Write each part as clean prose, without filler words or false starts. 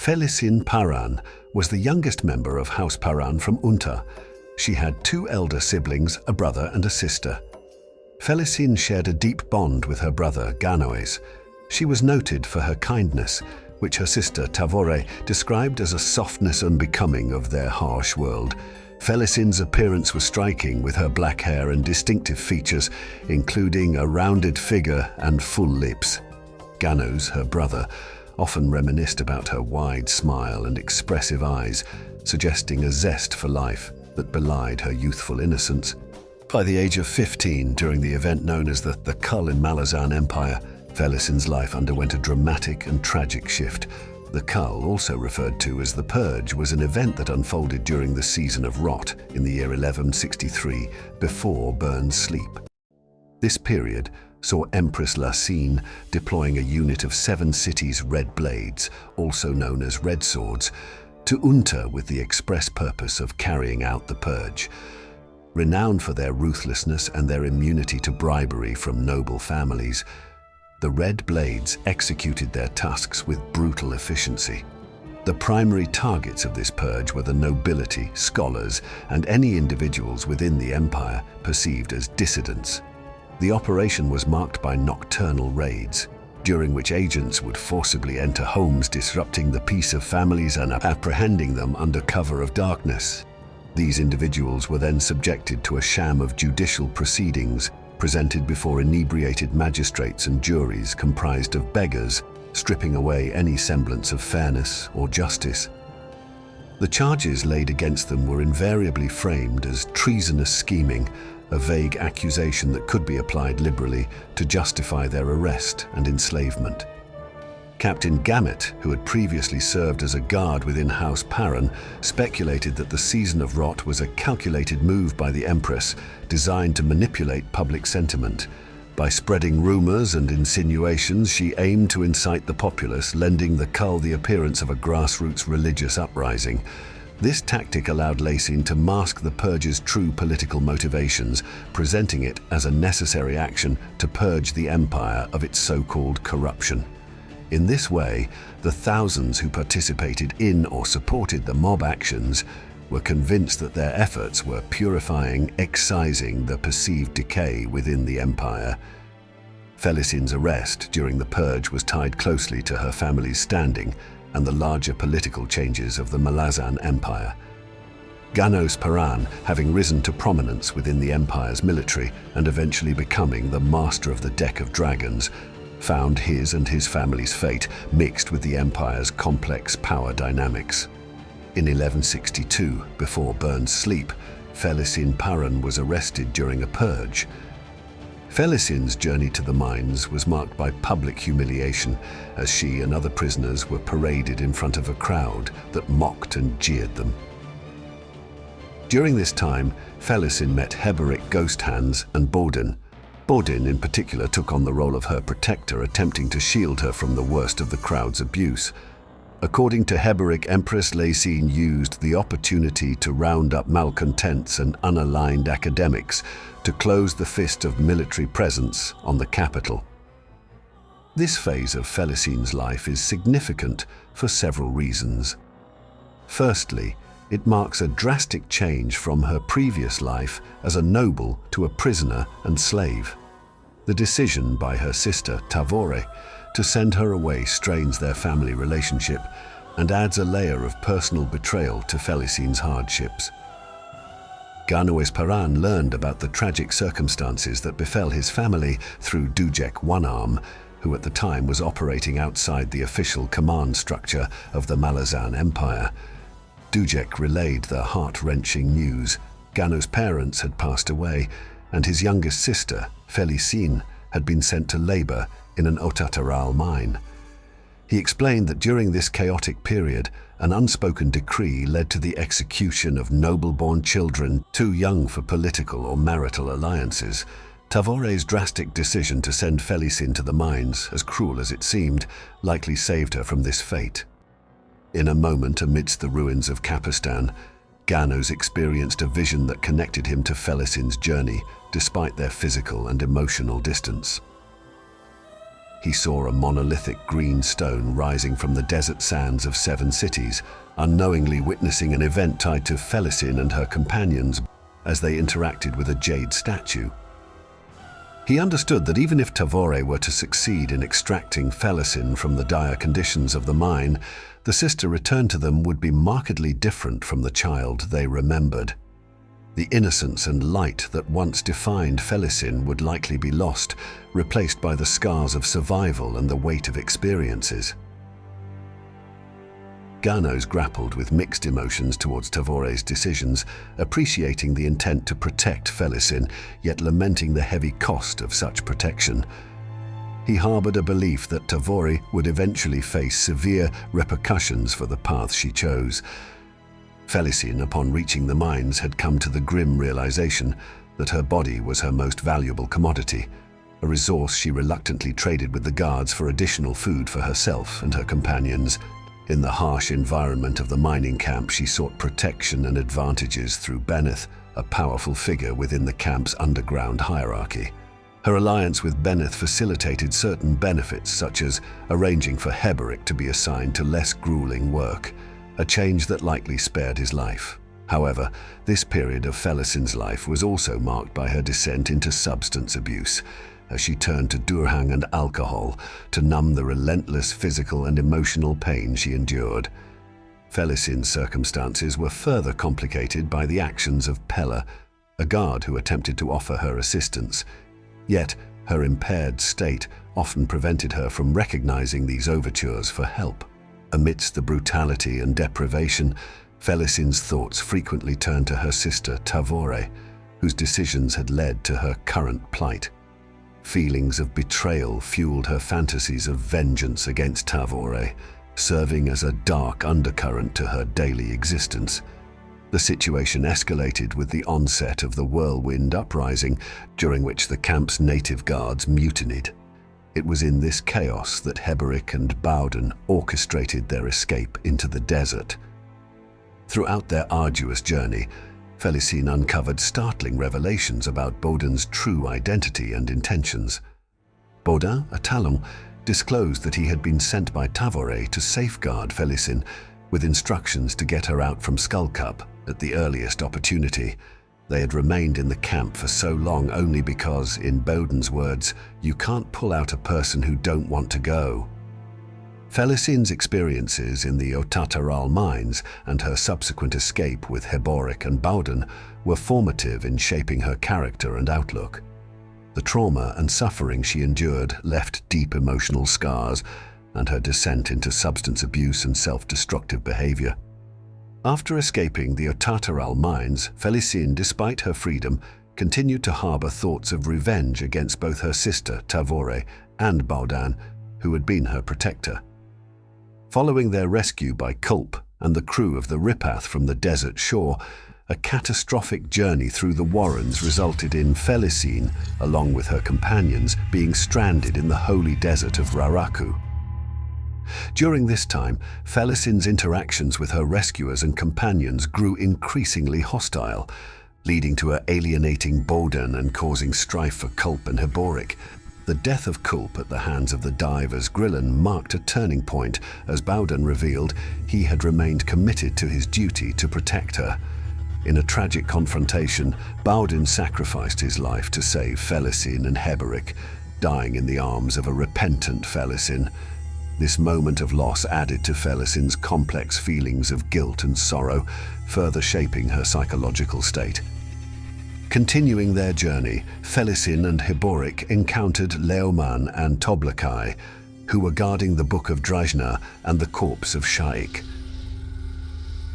Felisin Paran was the youngest member of House Paran from Unta. She had two elder siblings, a brother and a sister. Felisin shared a deep bond with her brother, Ganoes. She was noted for her kindness, which her sister Tavore described as a softness unbecoming of their harsh world. Felisin's appearance was striking, with her black hair and distinctive features, including a rounded figure and full lips. Ganoes, her brother, often reminisced about her wide smile and expressive eyes, suggesting a zest for life that belied her youthful innocence. By the age of 15, during the event known as the Cull in Malazan Empire, Felisin's life underwent a dramatic and tragic shift. The Cull, also referred to as the Purge, was an event that unfolded during the season of rot in the year 1163, before Burn's sleep. This period saw Empress Lasine deploying a unit of 7 cities' red blades, also known as red swords, to Unta with the express purpose of carrying out the Purge. Renowned for their ruthlessness and their immunity to bribery from noble families, the Red Blades executed their tasks with brutal efficiency. The primary targets of this purge were the nobility, scholars, and any individuals within the empire perceived as dissidents. The operation was marked by nocturnal raids, during which agents would forcibly enter homes, disrupting the peace of families and apprehending them under cover of darkness. These individuals were then subjected to a sham of judicial proceedings, presented before inebriated magistrates and juries comprised of beggars, stripping away any semblance of fairness or justice. The charges laid against them were invariably framed as treasonous scheming, a vague accusation that could be applied liberally to justify their arrest and enslavement. Captain Gamut, who had previously served as a guard within House Paran, speculated that the Season of Rot was a calculated move by the Empress designed to manipulate public sentiment. By spreading rumors and insinuations, she aimed to incite the populace, lending the Cull the appearance of a grassroots religious uprising. This tactic allowed Lasine to mask the Purge's true political motivations, presenting it as a necessary action to purge the Empire of its so-called corruption. In this way, the thousands who participated in or supported the mob actions were convinced that their efforts were purifying, excising the perceived decay within the empire. Felisin's arrest during the purge was tied closely to her family's standing and the larger political changes of the Malazan Empire. House Paran, having risen to prominence within the empire's military and eventually becoming the master of the Deck of Dragons, found his and his family's fate mixed with the empire's complex power dynamics. In 1162, before Burn's sleep, Felisin Paran was arrested during a purge. Felisin's journey to the mines was marked by public humiliation, as she and other prisoners were paraded in front of a crowd that mocked and jeered them. During this time, Felisin met Heberic ghost hands and Bodin. Bodin in particular took on the role of her protector, attempting to shield her from the worst of the crowd's abuse. According to Heberic, Empress Lasine used the opportunity to round up malcontents and unaligned academics to close the fist of military presence on the capital. This phase of Felisin's life is significant for several reasons. Firstly, it marks a drastic change from her previous life as a noble to a prisoner and slave. The decision by her sister, Tavore, to send her away strains their family relationship and adds a layer of personal betrayal to Felisin's hardships. House Paran learned about the tragic circumstances that befell his family through Dryjhna One-Arm, who at the time was operating outside the official command structure of the Malazan Empire. Dryjhna relayed the heart-wrenching news. Gano's parents had passed away, and his youngest sister, Felisin, had been sent to labor in an Otataral mine. He explained that during this chaotic period, an unspoken decree led to the execution of noble-born children too young for political or marital alliances. Tavore's drastic decision to send Felisin to the mines, as cruel as it seemed, likely saved her from this fate. In a moment amidst the ruins of Capistan, Ganoes experienced a vision that connected him to Felisin's journey, despite their physical and emotional distance. He saw a monolithic green stone rising from the desert sands of 7 cities, unknowingly witnessing an event tied to Felisin and her companions as they interacted with a jade statue. He understood that even if Tavore were to succeed in extracting Felisin from the dire conditions of the mine, the sister returned to them would be markedly different from the child they remembered. The innocence and light that once defined Felisin would likely be lost, replaced by the scars of survival and the weight of experiences. Ganos grappled with mixed emotions towards Tavore's decisions, appreciating the intent to protect Felisin, yet lamenting the heavy cost of such protection. He harbored a belief that Tavore would eventually face severe repercussions for the path she chose. Felisin, upon reaching the mines, had come to the grim realization that her body was her most valuable commodity, a resource she reluctantly traded with the guards for additional food for herself and her companions. In the harsh environment of the mining camp, she sought protection and advantages through Beneth, a powerful figure within the camp's underground hierarchy. Her alliance with Beneth facilitated certain benefits, such as arranging for Heberic to be assigned to less grueling work, a change that likely spared his life. However, this period of Felisin's life was also marked by her descent into substance abuse, as she turned to Dryjhna and alcohol to numb the relentless physical and emotional pain she endured. Felisin's circumstances were further complicated by the actions of Pella, a guard who attempted to offer her assistance. Yet, her impaired state often prevented her from recognizing these overtures for help. Amidst the brutality and deprivation, Felisin's thoughts frequently turned to her sister Tavore, whose decisions had led to her current plight. Feelings of betrayal fueled her fantasies of vengeance against Tavore, serving as a dark undercurrent to her daily existence. The situation escalated with the onset of the Whirlwind uprising, during which the camp's native guards mutinied. It was in this chaos that Heberic and Bowden orchestrated their escape into the desert. Throughout their arduous journey, Felisin uncovered startling revelations about Bowden's true identity and intentions. Bowden, a Talon, disclosed that he had been sent by Tavore to safeguard Felisin, with instructions to get her out from Skullcup at the earliest opportunity. They had remained in the camp for so long only because, in Bowden's words, you can't pull out a person who don't want to go. Felisin's experiences in the Otataral mines and her subsequent escape with Heberic and Bowden were formative in shaping her character and outlook. The trauma and suffering she endured left deep emotional scars, and her descent into substance abuse and self-destructive behavior. After escaping the Otataral mines, Felisin, despite her freedom, continued to harbor thoughts of revenge against both her sister, Tavore, and Bowden, who had been her protector. Following their rescue by Culp and the crew of the Ripath from the desert shore, a catastrophic journey through the Warrens resulted in Felisin, along with her companions, being stranded in the holy desert of Raraku. During this time, Felisin's interactions with her rescuers and companions grew increasingly hostile, leading to her alienating Bowden and causing strife for Culp and Heberic. The death of Culp at the hands of the divers Grillen marked a turning point, as Bowden revealed he had remained committed to his duty to protect her. In a tragic confrontation, Bowden sacrificed his life to save Felisin and Heberic, dying in the arms of a repentant Felisin. This moment of loss added to Felisin's complex feelings of guilt and sorrow, further shaping her psychological state. Continuing their journey, Felisin and Heberic encountered Leoman and Toblakai, who were guarding the Book of Dryjhna and the corpse of Sha'ik.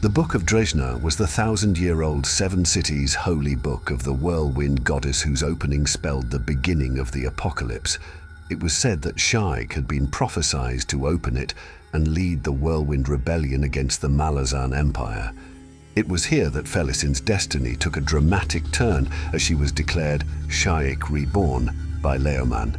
The Book of Dryjhna was the 1,000-year-old Seven Cities holy book of the Whirlwind goddess whose opening spelled the beginning of the apocalypse. It was said that Sha'ik had been prophesied to open it and lead the Whirlwind rebellion against the Malazan Empire. It was here that Felisin's destiny took a dramatic turn as she was declared Sha'ik reborn by Leoman.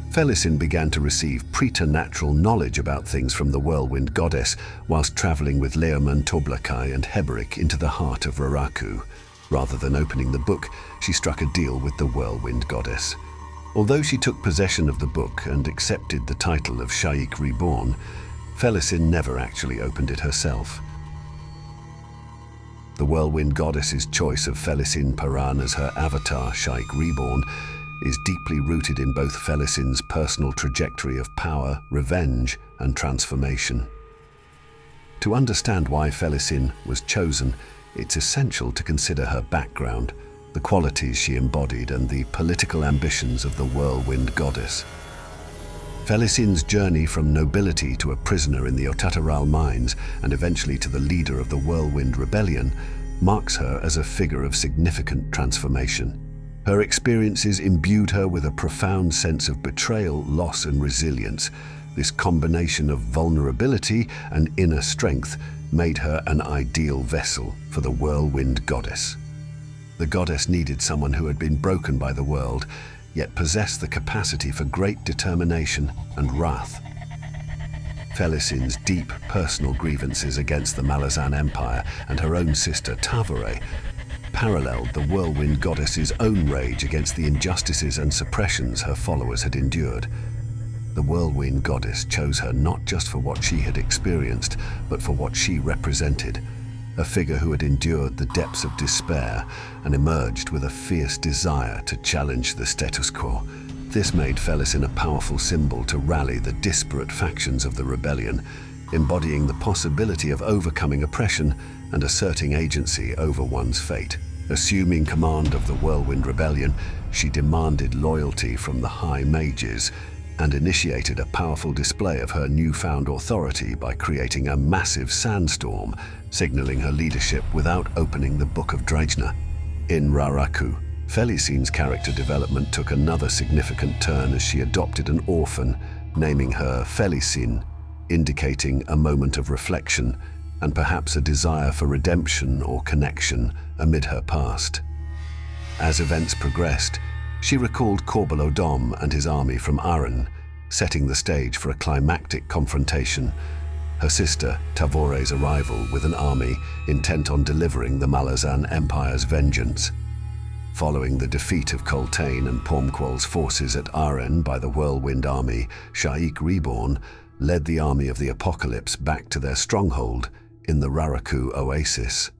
Felisin began to receive preternatural knowledge about things from the Whirlwind goddess whilst traveling with Leoman, Toblakai and Heberic into the heart of Raraku. Rather than opening the book, she struck a deal with the Whirlwind goddess. Although she took possession of the book and accepted the title of Sha'ik Reborn, Felisin never actually opened it herself. The Whirlwind goddess's choice of Felisin Paran as her avatar, Sha'ik Reborn, is deeply rooted in both Felisin's personal trajectory of power, revenge, and transformation. To understand why Felisin was chosen, it's essential to consider her background, the qualities she embodied, and the political ambitions of the Whirlwind goddess. Felisin's journey from nobility to a prisoner in the Otataral mines and eventually to the leader of the Whirlwind rebellion marks her as a figure of significant transformation. Her experiences imbued her with a profound sense of betrayal, loss, and resilience. This combination of vulnerability and inner strength made her an ideal vessel for the Whirlwind goddess. The goddess needed someone who had been broken by the world, yet possessed the capacity for great determination and wrath. Felisin's deep personal grievances against the Malazan Empire and her own sister Tavore paralleled the Whirlwind goddess's own rage against the injustices and suppressions her followers had endured. The Whirlwind goddess chose her not just for what she had experienced, but for what she represented, a figure who had endured the depths of despair and emerged with a fierce desire to challenge the status quo. This made Felisin a powerful symbol to rally the disparate factions of the rebellion, embodying the possibility of overcoming oppression and asserting agency over one's fate. Assuming command of the Whirlwind Rebellion, she demanded loyalty from the High Mages and initiated a powerful display of her newfound authority by creating a massive sandstorm, signaling her leadership without opening the Book of Dryjhna. In Raraku, Felisin's character development took another significant turn as she adopted an orphan, naming her Felisin, indicating a moment of reflection and perhaps a desire for redemption or connection amid her past. As events progressed, she recalled Corbolodom and his army from Aran, setting the stage for a climactic confrontation. Her sister, Tavore's arrival with an army intent on delivering the Malazan Empire's vengeance. Following the defeat of Cull and Pormqual's forces at Aran by the Whirlwind army, Sha'ik Reborn led the army of the Apocalypse back to their stronghold in the Raraku oasis.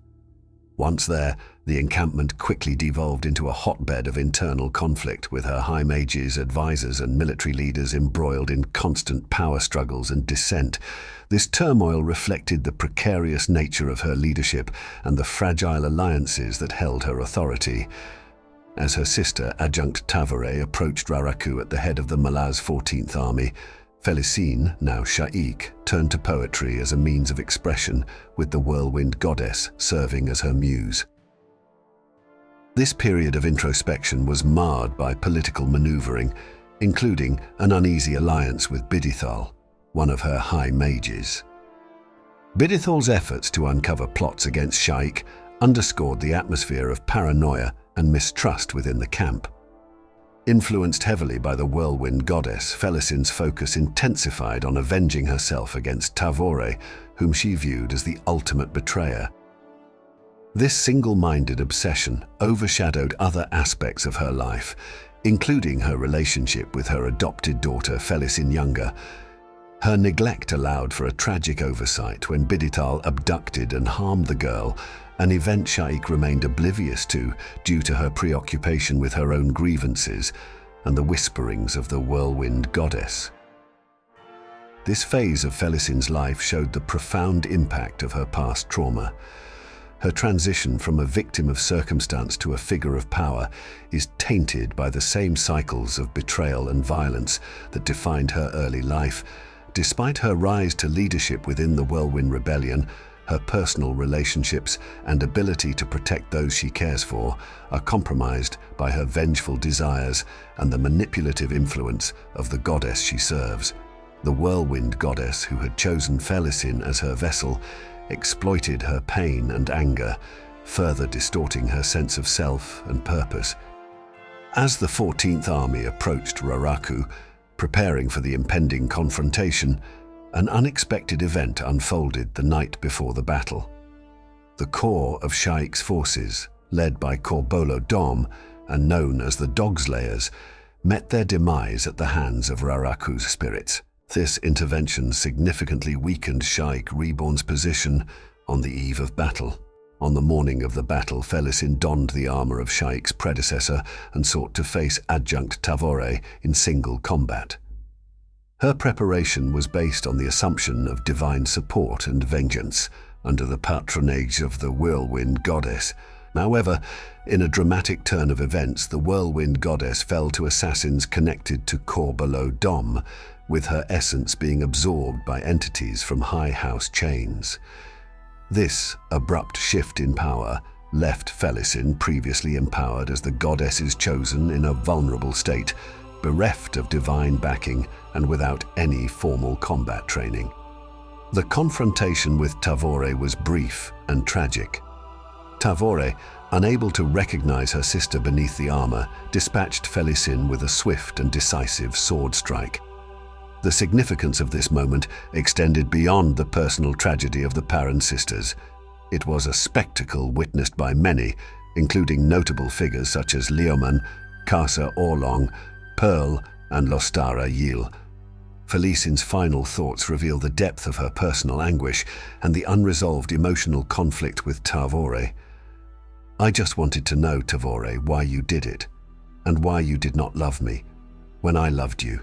Once there, the encampment quickly devolved into a hotbed of internal conflict, with her High Mages, advisors, and military leaders embroiled in constant power struggles and dissent. This turmoil reflected the precarious nature of her leadership and the fragile alliances that held her authority. As her sister, Adjunct Tavore, approached Raraku at the head of the Malaz 14th Army, Felisin, now Sha'ik, turned to poetry as a means of expression, with the Whirlwind goddess serving as her muse. This period of introspection was marred by political maneuvering, including an uneasy alliance with Bidithal, one of her High Mages. Bidithal's efforts to uncover plots against Sha'ik underscored the atmosphere of paranoia and mistrust within the camp. Influenced heavily by the Whirlwind goddess, Felisin's focus intensified on avenging herself against Tavore, whom she viewed as the ultimate betrayer. This single-minded obsession overshadowed other aspects of her life, including her relationship with her adopted daughter Felisin Younger. Her neglect allowed for a tragic oversight when Bidithal abducted and harmed the girl, an event Sha'ik remained oblivious to due to her preoccupation with her own grievances and the whisperings of the Whirlwind goddess. This phase of Felisin's life showed the profound impact of her past trauma. Her transition from a victim of circumstance to a figure of power is tainted by the same cycles of betrayal and violence that defined her early life. Despite her rise to leadership within the Whirlwind Rebellion, her personal relationships and ability to protect those she cares for are compromised by her vengeful desires and the manipulative influence of the goddess she serves. The Whirlwind goddess, who had chosen Felisin as her vessel, exploited her pain and anger, further distorting her sense of self and purpose. As the 14th Army approached Raraku, preparing for the impending confrontation, an unexpected event unfolded the night before the battle. The core of Sha'ik's forces, led by Corbolodom and known as the Dogslayers, met their demise at the hands of Raraku's spirits. This intervention significantly weakened Sha'ik Reborn's position on the eve of battle. On the morning of the battle, Felisin donned the armor of Sha'ik's predecessor and sought to face adjunct Tavore in single combat. Her preparation was based on the assumption of divine support and vengeance under the patronage of the Whirlwind goddess. However, in a dramatic turn of events, the Whirlwind goddess fell to assassins connected to Corbelow Dom, with her essence being absorbed by entities from high house chains. This abrupt shift in power left Felisin, previously empowered as the goddess's chosen, in a vulnerable state, bereft of divine backing and without any formal combat training. The confrontation with Tavore was brief and tragic. Tavore, unable to recognize her sister beneath the armor, dispatched Felisin with a swift and decisive sword strike. The significance of this moment extended beyond the personal tragedy of the Paran sisters. It was a spectacle witnessed by many, including notable figures such as Leoman, Kasa Orlong, Pearl, and Lostara Yil. Felisin's final thoughts reveal the depth of her personal anguish and the unresolved emotional conflict with Tavore. "I just wanted to know, Tavore, why you did it, and why you did not love me when I loved you."